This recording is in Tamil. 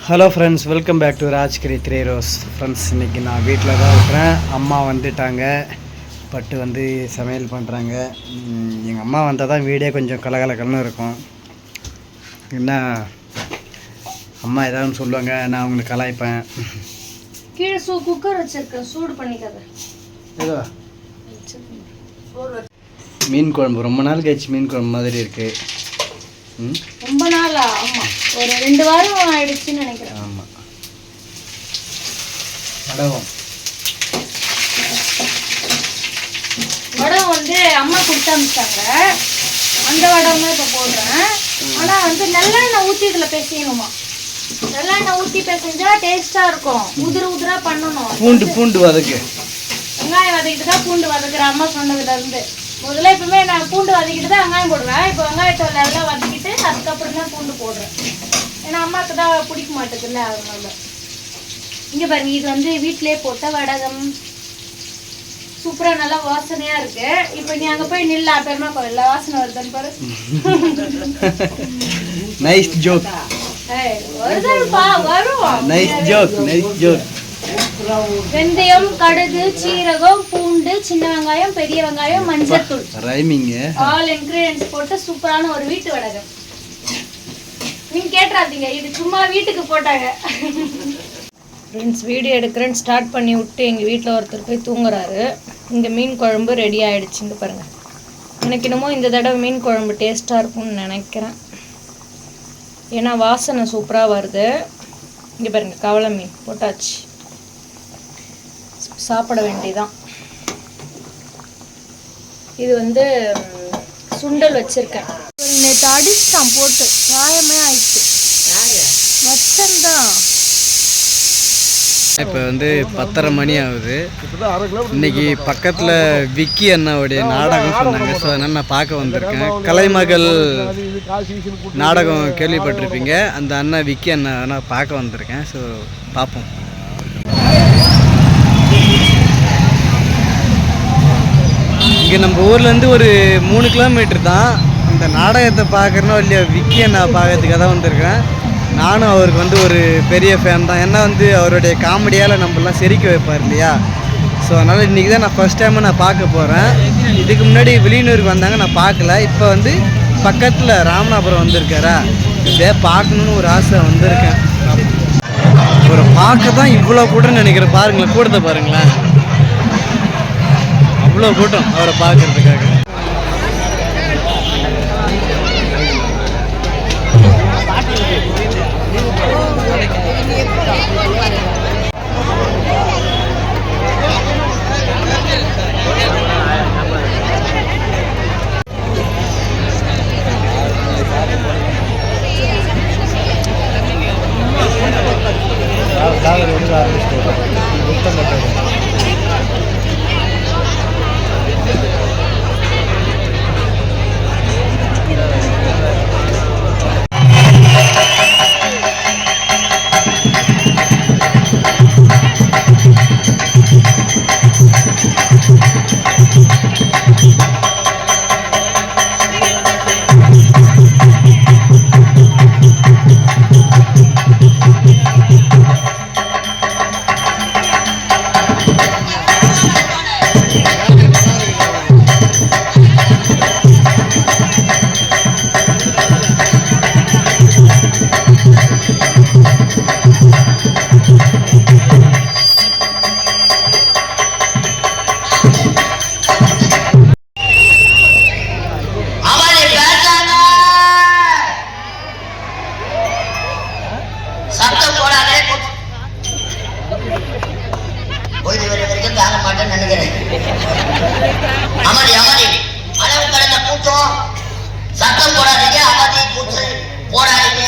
Hello friends, welcome back to Rajgiri 3 ரோஸ். ஃப்ரெண்ட்ஸ், இன்றைக்கி நான் வீட்டில் தான் இருக்கிறேன். அம்மா வந்துட்டாங்க. பட்டு வந்து சமையல் பண்ணுறாங்க. எங்கள் அம்மா வந்தால் தான் வீடே கொஞ்சம் கலகலன்னு இருக்கும். என்ன அம்மா ஏதாவது சொல்லுவாங்க, நான் உங்களுக்கு கலாய்ப்பேன். கீழே குக்கர் வச்சிருக்கேன், சூடு பண்ணிக்காத. ஏதோ மீன் குழம்பு ரொம்ப நாள் கழிச்சு மீன் குழம்பு மாதிரி இருக்குது. ரொம்ப நாளா? ஆமாம், ஒரு 2 வாரம் ஆயிடுச்சுன்னு நினைக்கிறேன். ஆமாம். வடகம் வந்து அம்மா கொடுத்து அனுப்பிச்சாங்க. அந்த வடம் தான் இப்போ போடுறேன். ஆனால் வந்து நல்லெண்ணெய் ஊற்றி இதில் பேசிக்கணுமா? நல்லெண்ணெய் ஊற்றி பேசிஞ்சா டேஸ்ட்டாக இருக்கும். உதிராக பண்ணணும். பூண்டு வதக்கு, வெங்காயம் வதக்கிட்டு தான் பூண்டு வதக்குற அம்மா சொன்னதுலேருந்து. முதல்ல எப்பவுமே நான் பூண்டு வதக்கிட்டு தான் வெங்காயம் போடுவேன். இப்போ வெங்காயத்தை லெவலாக வதக்கிட்டு அதுக்கப்புறம் தான் பூண்டு போடுறேன். ஏன்னா அம்மாவுக்கு தான் பிடிக்க மாட்டேங்குதுல்ல, அதனால. இங்கே பாருங்க, இது வந்து வீட்டிலே போட்ட வடகம். சூப்பராக நல்லா வாசனையாக இருக்கு. இப்போ நீ அங்கே போய் நில்ல, பெருமா கோயில்ல வாசனை வருதுன்னு பாரு. Nice joke. வருதுப்பா, வரும். Nice joke, nice joke. வெந்தயம், கடுகு, சீரகம், பூண்டு, சின்ன வெங்காயம், பெரிய வெங்காயம், மஞ்சள் தூள், ரைமிங், ஆல் இன்கிரிடியன்ட்ஸ் போட்டு சூப்பரான ஒரு வீட்டு வடகம். நீங்க கேட்றாதீங்க, இது சும்மா வீட்டுக்கு போட்டாங்க. ஃப்ரெண்ட்ஸ், வீடியோ எடுக்கிறேன்னு ஸ்டார்ட் பண்ணி விட்டு எங்கள் வீட்டில் ஒருத்தர் போய் தூங்குறாரு. இங்கே மீன் குழம்பு ரெடி ஆகிடுச்சுங்க பாருங்கள். எனக்கு என்னமோ இந்த தடவை மீன் குழம்பு டேஸ்ட்டாக இருக்கும்னு நினைக்கிறேன். ஏன்னா வாசனை சூப்பராக வருது. இங்கே பாருங்கள், கவலை மீன் போட்டாச்சு. சாப்பிட வேண்டியதான். இது வந்து சுண்டல் வச்சுருக்கேன். நேற்று அடிச்சிட்டான் போட்டு, காயமே ஆயிடுச்சு. வச்சந்தான். இப்போ வந்து 10:30 மணி ஆகுது. இன்னைக்கு பக்கத்தில் விக்கி அண்ணாவுடைய நாடகம் சொன்னாங்க. ஸோ அதனால் நான் பார்க்க வந்திருக்கேன். கலைமகள் நாடகம் கேள்விப்பட்டிருப்பீங்க. அந்த அண்ணா விக்கி அண்ணா நான் பார்க்க வந்திருக்கேன். ஸோ பார்ப்போம். இங்கே நம்ம ஊர்லேருந்து ஒரு 3 கிலோமீட்டர் தான். அந்த நாடகத்தை பார்க்குறனோ இல்லையா, விக்கி அண்ணா பார்க்கறதுக்காக தான் வந்திருக்கேன். நானும் அவருக்கு வந்து ஒரு பெரிய ஃபேன் தான். ஏன்னா வந்து அவருடைய காமெடியால் நம்மளாம் சிரிக்க வைப்பார் இல்லையா. ஸோ அதனால் இன்றைக்கி தான் நான் ஃபஸ்ட் டைமாக நான் பார்க்க போகிறேன். இதுக்கு முன்னாடி வெளியூருக்கு வந்தாங்க, நான் பார்க்கல. இப்போ வந்து பக்கத்தில் ராமநாதபுரம் வந்திருக்காரா, இதே பார்க்கணுன்னு ஒரு ஆசை வந்திருக்கேன். அவரை பார்க்க தான் இவ்வளோ கூட்டம்னு நினைக்கிறேன். பாருங்களேன், கூட்டத்தை பாருங்களேன், அவ்வளோ கூட்டம் அவரை பார்க்கறதுக்காக. சத்தம் போடாதீங்க, அமைதி கூத்து போடாதீங்க.